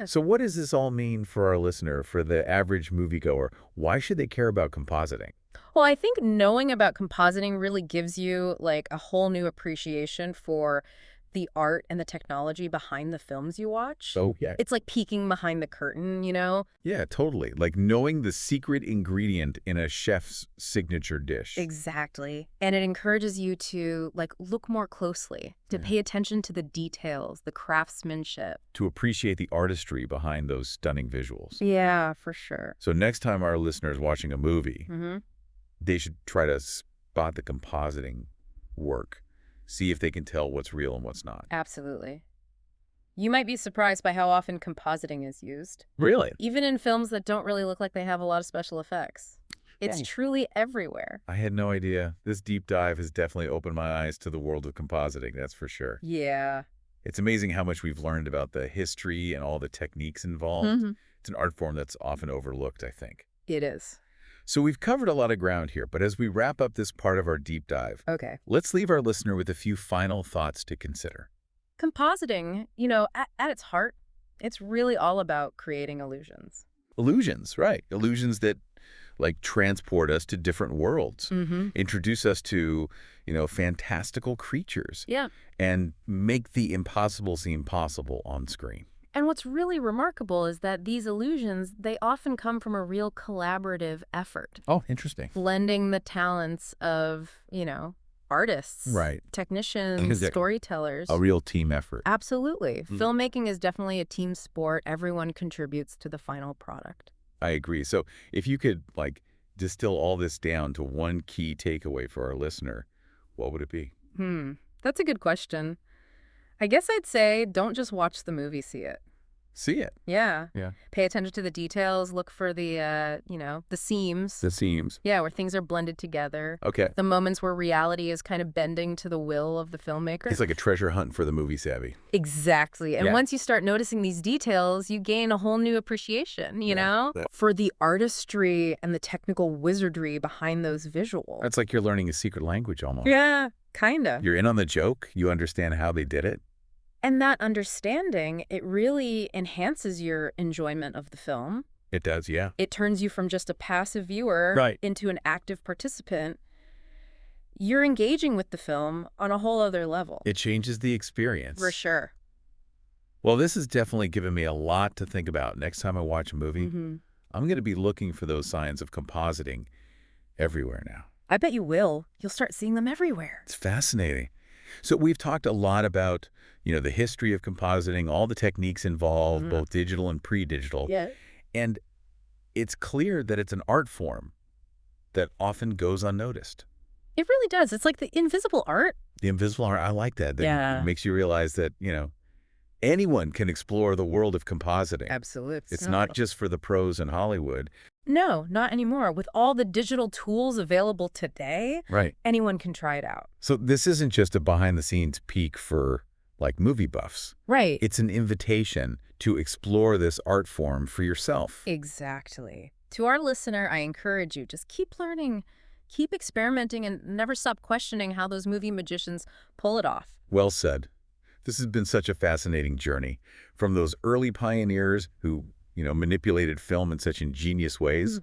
So what does this all mean for our listener, for the average moviegoer? Why should they care about compositing? Well, I think knowing about compositing really gives you like a whole new appreciation for the art and the technology behind the films you watch. Oh, yeah. It's like peeking behind the curtain, you know? Yeah, totally. Like knowing the secret ingredient in a chef's signature dish. Exactly. And it encourages you to like look more closely, to pay attention to the details, the craftsmanship. To appreciate the artistry behind those stunning visuals. Yeah, for sure. So next time our listeners watching a movie, they should try to spot the compositing work. See if they can tell what's real and what's not. Absolutely. You might be surprised by how often compositing is used. Really? Even in films that don't really look like they have a lot of special effects. It's truly everywhere. I had no idea. This deep dive has definitely opened my eyes to the world of compositing, that's for sure. Yeah. It's amazing how much we've learned about the history and all the techniques involved. It's an art form that's often overlooked, I think. It is. So we've covered a lot of ground here, but as we wrap up this part of our deep dive, let's leave our listener with a few final thoughts to consider. Compositing, you know, at its heart, it's really all about creating illusions. Illusions, right. Illusions that like transport us to different worlds, introduce us to, you know, fantastical creatures, and make the impossible seem possible on screen. And what's really remarkable is that these illusions, they often come from a real collaborative effort. Oh, interesting. Blending the talents of, you know, artists, technicians, storytellers. A real team effort. Absolutely. Filmmaking is definitely a team sport. Everyone contributes to the final product. I agree. So if you could, like, distill all this down to one key takeaway for our listener, what would it be? That's a good question. I guess I'd say don't just watch the movie, see it. See it. Yeah. Pay attention to the details. Look for the, you know, the seams. The seams. Yeah, where things are blended together. Okay. The moments where reality is kind of bending to the will of the filmmaker. It's like a treasure hunt for the movie savvy. Exactly. And once you start noticing these details, you gain a whole new appreciation, you know, for the artistry and the technical wizardry behind those visuals. It's like you're learning a secret language almost. Yeah, kind of. You're in on the joke. You understand how they did it. And that understanding, it really enhances your enjoyment of the film. It does, yeah. It turns you from just a passive viewer into an active participant. You're engaging with the film on a whole other level. It changes the experience. For sure. Well, this has definitely given me a lot to think about. Next time I watch a movie, I'm going to be looking for those signs of compositing everywhere now. I bet you will. You'll start seeing them everywhere. It's fascinating. So we've talked a lot about, you know, the history of compositing, all the techniques involved, both digital and pre-digital. And it's clear that it's an art form that often goes unnoticed. It really does. It's like the invisible art. The invisible art, I like that. That makes you realize that, you know, anyone can explore the world of compositing. Absolutely. It's not just for the pros in Hollywood. No, not anymore. With all the digital tools available today, anyone can try it out. So this isn't just a behind-the-scenes peek for, like, movie buffs. It's an invitation to explore this art form for yourself. Exactly. To our listener, I encourage you, just keep learning, keep experimenting, and never stop questioning how those movie magicians pull it off. Well said. This has been such a fascinating journey. From those early pioneers who, you know, manipulated film in such ingenious ways,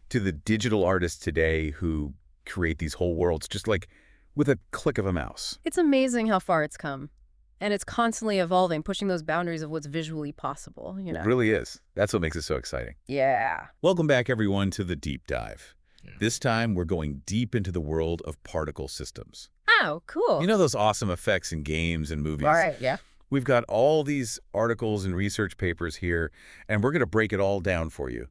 to the digital artists today who create these whole worlds just like with a click of a mouse. It's amazing how far it's come. And it's constantly evolving, pushing those boundaries of what's visually possible, you know. It really is. That's what makes it so exciting. Yeah. Welcome back, everyone, to the Deep Dive. This time, we're going deep into the world of particle systems. Oh, cool. You know those awesome effects in games and movies? We've got all these articles and research papers here, and we're going to break it all down for you.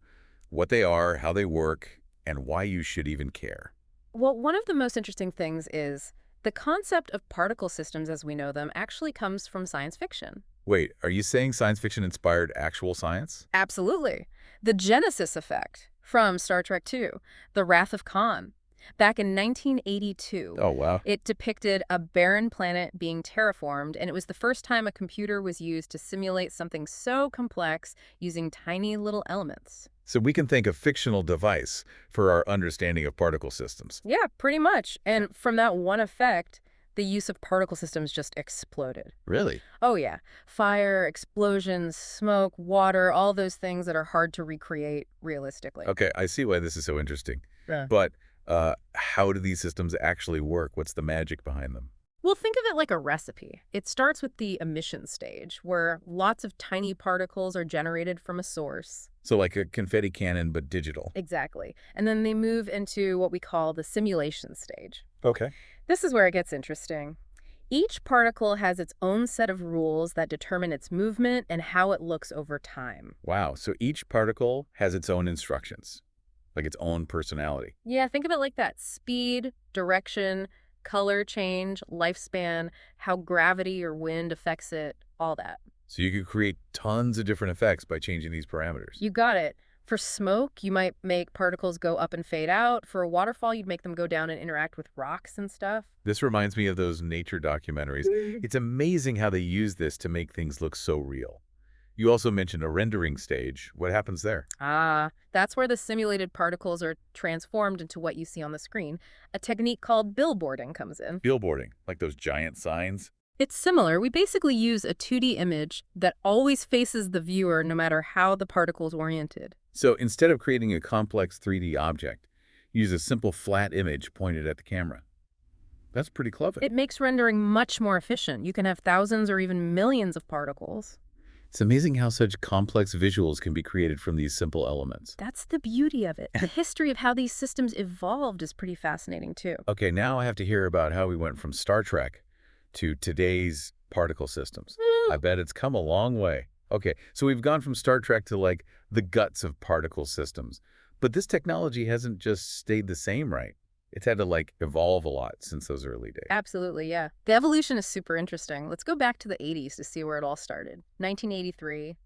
What they are, how they work, and why you should even care. Well, one of the most interesting things is the concept of particle systems as we know them actually comes from science fiction. Wait, are you saying science fiction inspired actual science? Absolutely. The Genesis effect from Star Trek II, The Wrath of Khan. Back in 1982, it depicted a barren planet being terraformed, and it was the first time a computer was used to simulate something so complex using tiny little elements. So we can think of fictional device for our understanding of particle systems. Yeah, pretty much. And from that one effect, the use of particle systems just exploded. Really? Oh, yeah. Fire, explosions, smoke, water, all those things that are hard to recreate realistically. Okay, I see why this is so interesting. Yeah. But how do these systems actually work? What's the magic behind them? Well, think of it like a recipe. It starts with the emission stage, where lots of tiny particles are generated from a source. So like a confetti cannon, but digital. Exactly. And then they move into what we call the simulation stage. Okay. This is where it gets interesting. Each particle has its own set of rules that determine its movement and how it looks over time. Wow, so each particle has its own instructions, like its own personality. Yeah, think of it like that. Speed, direction, color change, lifespan, how gravity or wind affects it, all that. So you could create tons of different effects by changing these parameters. You got it. For smoke, you might make particles go up and fade out. For a waterfall, you'd make them go down and interact with rocks and stuff. This reminds me of those nature documentaries. It's amazing how they use this to make things look so real. You also mentioned a rendering stage. What happens there? Ah, that's where the simulated particles are transformed into what you see on the screen. A technique called billboarding comes in. Billboarding, like those giant signs. It's similar. We basically use a 2D image that always faces the viewer no matter how the particle's oriented. So instead of creating a complex 3D object, use a simple flat image pointed at the camera. That's pretty clever. It makes rendering much more efficient. You can have thousands or even millions of particles. It's amazing how such complex visuals can be created from these simple elements. That's the beauty of it. The history of how these systems evolved is pretty fascinating, too. Okay, now I have to hear about how we went from Star Trek to today's particle systems. I bet it's come a long way. Okay, so we've gone from Star Trek to like the guts of particle systems. But this technology hasn't just stayed the same, right? It's had to like evolve a lot since those early days. Absolutely, yeah. The evolution is super interesting. Let's go back to the 80s to see where it all started. 1983,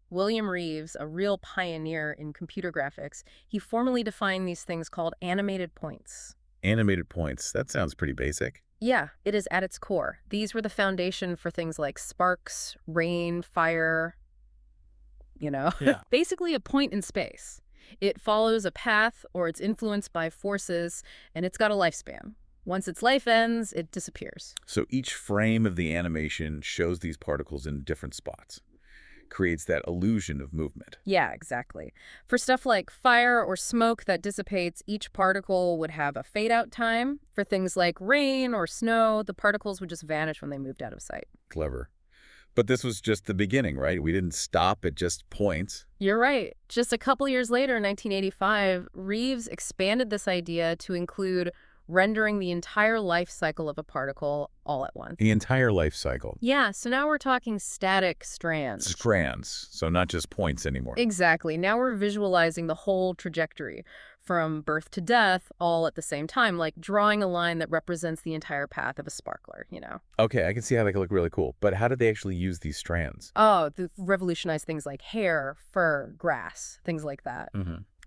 William Reeves, a real pioneer in computer graphics, he formally defined these things called animated points. Animated points, that sounds pretty basic. Yeah, it is at its core. These were the foundation for things like sparks, rain, fire, Yeah. basically a point in space. It follows a path or it's influenced by forces, and it's got a lifespan. Once its life ends, it disappears. So each frame of the animation shows these particles in different spots. Creates that illusion of movement. Yeah, exactly. For stuff like fire or smoke that dissipates, each particle would have a fade-out time. For things like rain or snow, the particles would just vanish when they moved out of sight. Clever. But this was just the beginning, right? We didn't stop at just points. You're right. Just a couple years later, in 1985, Reeves expanded this idea to include rendering the entire life cycle of a particle all at once. The entire life cycle. Yeah, so now we're talking static strands. Strands, so not just points anymore. Exactly. Now we're visualizing the whole trajectory from birth to death all at the same time, like drawing a line that represents the entire path of a sparkler, Okay, I can see how that could look really cool. But how did they actually use these strands? Oh, they've revolutionized things like hair, fur, grass, things like that.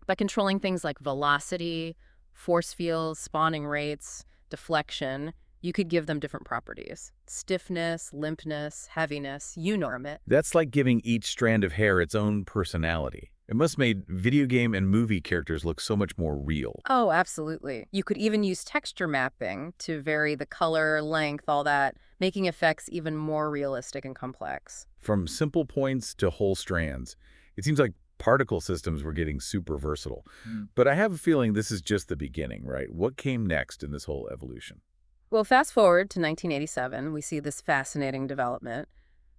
By controlling things like velocity, force fields, spawning rates, deflection, you could give them different properties. Stiffness, limpness, heaviness, you name it. That's like giving each strand of hair its own personality. It must have made video game and movie characters look so much more real. Oh, absolutely. You could even use texture mapping to vary the color, length, all that, making effects even more realistic and complex. From simple points to whole strands, it seems like particle systems were getting super versatile. But I have a feeling this is just the beginning, right? What came next in this whole evolution? Well, fast forward to 1987, we see this fascinating development.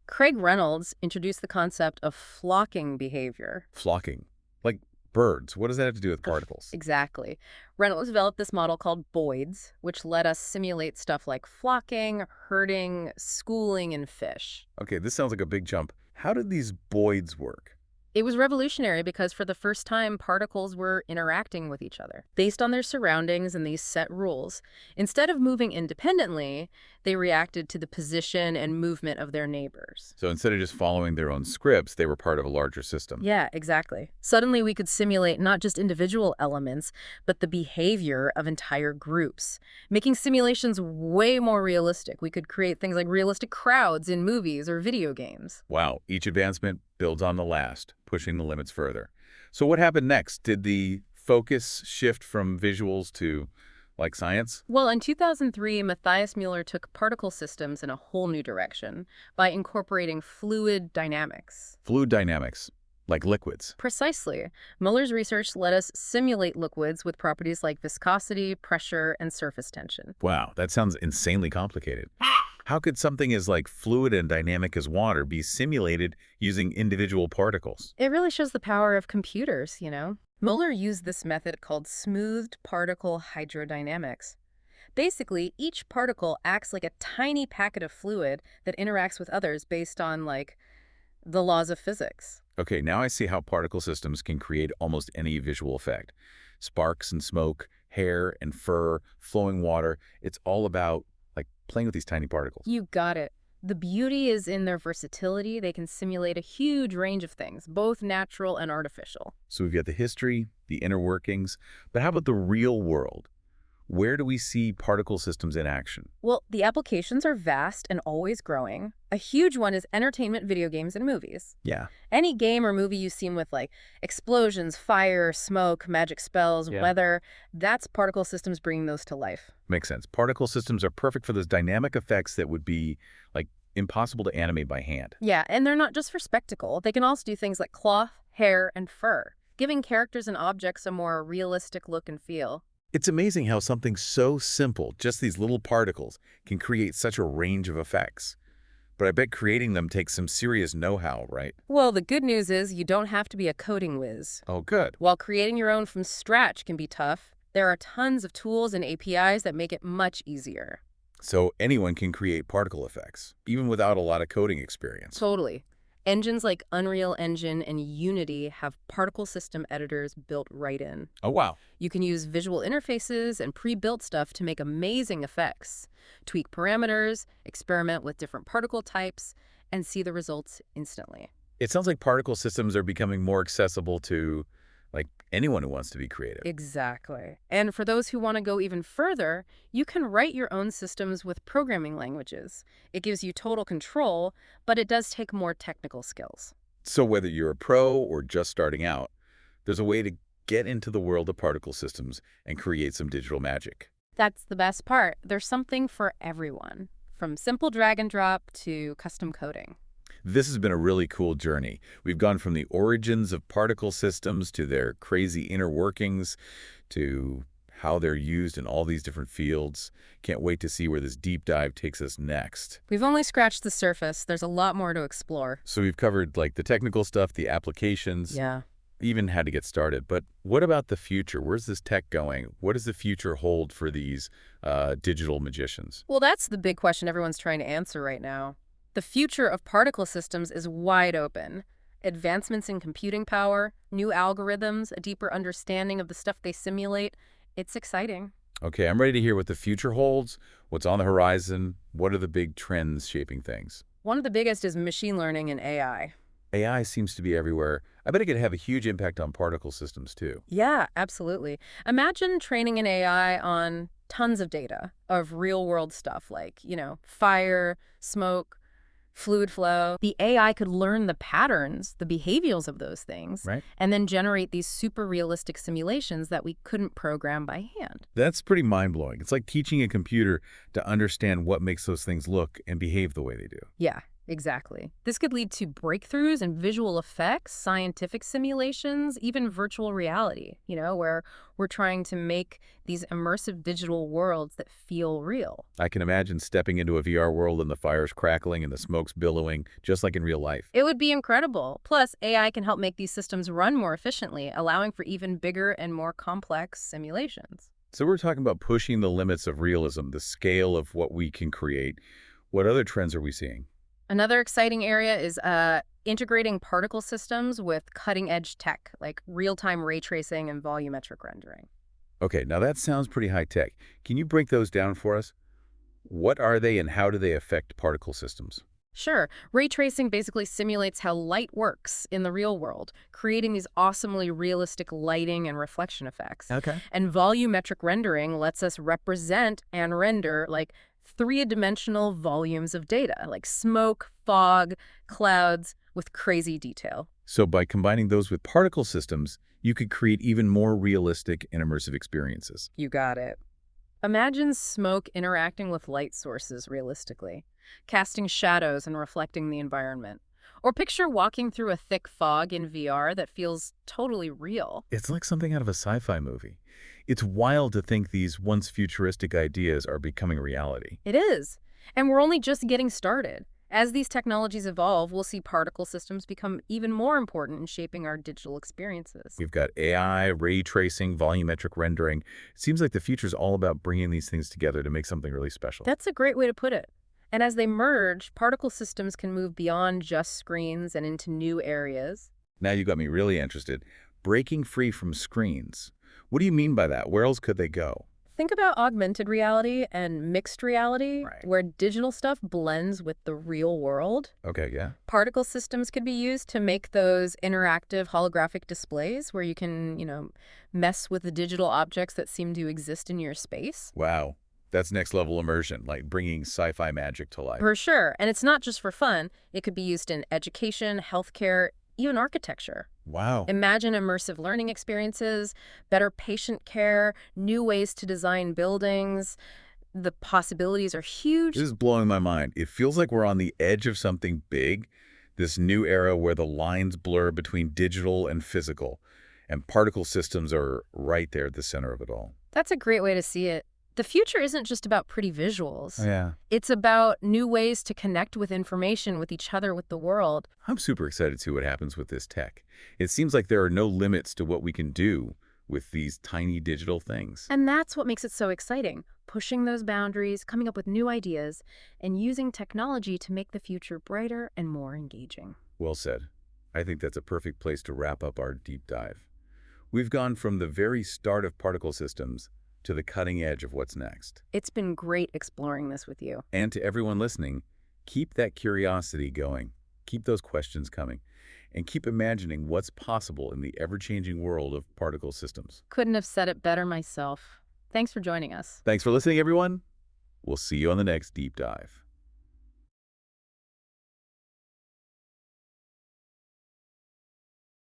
Craig Reynolds introduced the concept of flocking behavior. Flocking. Like birds. What does that have to do with particles? Exactly. Reynolds developed this model called boids, which let us simulate stuff like flocking, herding, schooling, and fish. Okay, this sounds like a big jump. How did these boids work? It was revolutionary because for the first time, particles were interacting with each other based on their surroundings and these set rules. Instead of moving independently, they reacted to the position and movement of their neighbors. So instead of just following their own scripts, they were part of a larger system. Yeah, exactly. Suddenly we could simulate not just individual elements, but the behavior of entire groups, making simulations way more realistic. We could create things like realistic crowds in movies or video games. Wow, each advancement builds on the last, pushing the limits further. So what happened next? Did the focus shift from visuals to, like, science? Well, in 2003, Matthias Mueller took particle systems in a whole new direction by incorporating fluid dynamics. Fluid dynamics, like liquids. Precisely. Mueller's research let us simulate liquids with properties like viscosity, pressure, and surface tension. Wow, that sounds insanely complicated. How could something as like fluid and dynamic as water be simulated using individual particles? It really shows the power of computers, you know? Mueller used this method called smoothed particle hydrodynamics. Basically, each particle acts like a tiny packet of fluid that interacts with others based on, like, the laws of physics. Okay, now I see how particle systems can create almost any visual effect. Sparks and smoke, hair and fur, flowing water. It's all about, like, playing with these tiny particles. You got it. The beauty is in their versatility. They can simulate a huge range of things, both natural and artificial. So we've got the history, the inner workings, but how about the real world? Where do we see particle systems in action? Well, the applications are vast and always growing. A huge one is entertainment, video games, and movies. Yeah. Any game or movie you've seen with, like, explosions, fire, smoke, magic spells, weather, that's particle systems bringing those to life. Makes sense. Particle systems are perfect for those dynamic effects that would be, like, impossible to animate by hand. Yeah, and they're not just for spectacle. They can also do things like cloth, hair, and fur, giving characters and objects a more realistic look and feel. It's amazing how something so simple, just these little particles, can create such a range of effects. But I bet creating them takes some serious know-how, right? Well, the good news is you don't have to be a coding whiz. Oh, good. While creating your own from scratch can be tough, there are tons of tools and APIs that make it much easier. So anyone can create particle effects, even without a lot of coding experience. Totally. Engines like Unreal Engine and Unity have particle system editors built right in. Oh, wow. You can use visual interfaces and pre-built stuff to make amazing effects, tweak parameters, experiment with different particle types, and see the results instantly. It sounds like particle systems are becoming more accessible to, like, anyone who wants to be creative. Exactly. And for those who want to go even further, you can write your own systems with programming languages. It gives you total control, but it does take more technical skills. So whether you're a pro or just starting out, there's a way to get into the world of particle systems and create some digital magic. That's the best part. There's something for everyone, from simple drag and drop to custom coding. This has been a really cool journey. We've gone from the origins of particle systems to their crazy inner workings to how they're used in all these different fields. Can't wait to see where this deep dive takes us next. We've only scratched the surface. There's a lot more to explore. So we've covered, like, the technical stuff, the applications. Yeah. Even had to get started. But what about the future? Where's this tech going? What does the future hold for these digital magicians? Well, that's the big question everyone's trying to answer right now. The future of particle systems is wide open. Advancements in computing power, new algorithms, a deeper understanding of the stuff they simulate. It's exciting. Okay, I'm ready to hear what the future holds, what's on the horizon, what are the big trends shaping things. One of the biggest is machine learning and AI. AI seems to be everywhere. I bet it could have a huge impact on particle systems, too. Yeah, absolutely. Imagine training an AI on tons of data of real-world stuff like, fire, smoke, fluid flow. The AI could learn the patterns, the behaviors of those things, Right. and then generate these super realistic simulations that we couldn't program by hand. That's pretty mind-blowing. It's like teaching a computer to understand what makes those things look and behave the way they do. Yeah, exactly. This could lead to breakthroughs in visual effects, scientific simulations, even virtual reality, where we're trying to make these immersive digital worlds that feel real. I can imagine stepping into a VR world and the fire's crackling and the smoke's billowing, just like in real life. It would be incredible. Plus, AI can help make these systems run more efficiently, allowing for even bigger and more complex simulations. So we're talking about pushing the limits of realism, the scale of what we can create. What other trends are we seeing? Another exciting area is integrating particle systems with cutting-edge tech, like real-time ray tracing and volumetric rendering. Okay, now that sounds pretty high-tech. Can you break those down for us? What are they and how do they affect particle systems? Sure. Ray tracing basically simulates how light works in the real world, creating these awesomely realistic lighting and reflection effects. Okay. And volumetric rendering lets us represent and render, like, three-dimensional volumes of data, like smoke, fog, clouds, with crazy detail. So by combining those with particle systems, you could create even more realistic and immersive experiences. You got it. Imagine smoke interacting with light sources realistically, casting shadows and reflecting the environment. Or picture walking through a thick fog in VR that feels totally real. It's like something out of a sci-fi movie. It's wild to think these once futuristic ideas are becoming reality. It is. And we're only just getting started. As these technologies evolve, we'll see particle systems become even more important in shaping our digital experiences. We've got AI, ray tracing, volumetric rendering. It seems like the future's all about bringing these things together to make something really special. That's a great way to put it. And as they merge, particle systems can move beyond just screens and into new areas. Now you got me really interested. Breaking free from screens. What do you mean by that? Where else could they go? Think about augmented reality and mixed reality, Right. where digital stuff blends with the real world. Okay, yeah. Particle systems could be used to make those interactive holographic displays where you can, mess with the digital objects that seem to exist in your space. Wow. That's next level immersion, like bringing sci-fi magic to life. For sure. And it's not just for fun. It could be used in education, healthcare, even architecture. Wow. Imagine immersive learning experiences, better patient care, new ways to design buildings. The possibilities are huge. This is blowing my mind. It feels like we're on the edge of something big, this new era where the lines blur between digital and physical, and particle systems are right there at the center of it all. That's a great way to see it. The future isn't just about pretty visuals. Yeah. It's about new ways to connect with information, with each other, with the world. I'm super excited to see what happens with this tech. It seems like there are no limits to what we can do with these tiny digital things. And that's what makes it so exciting, pushing those boundaries, coming up with new ideas, and using technology to make the future brighter and more engaging. Well said. I think that's a perfect place to wrap up our deep dive. We've gone from the very start of particle systems to the cutting edge of what's next. It's been great exploring this with you. And to everyone listening, keep that curiosity going. Keep those questions coming. And keep imagining what's possible in the ever-changing world of particle systems. Couldn't have said it better myself. Thanks for joining us. Thanks for listening, everyone. We'll see you on the next deep dive.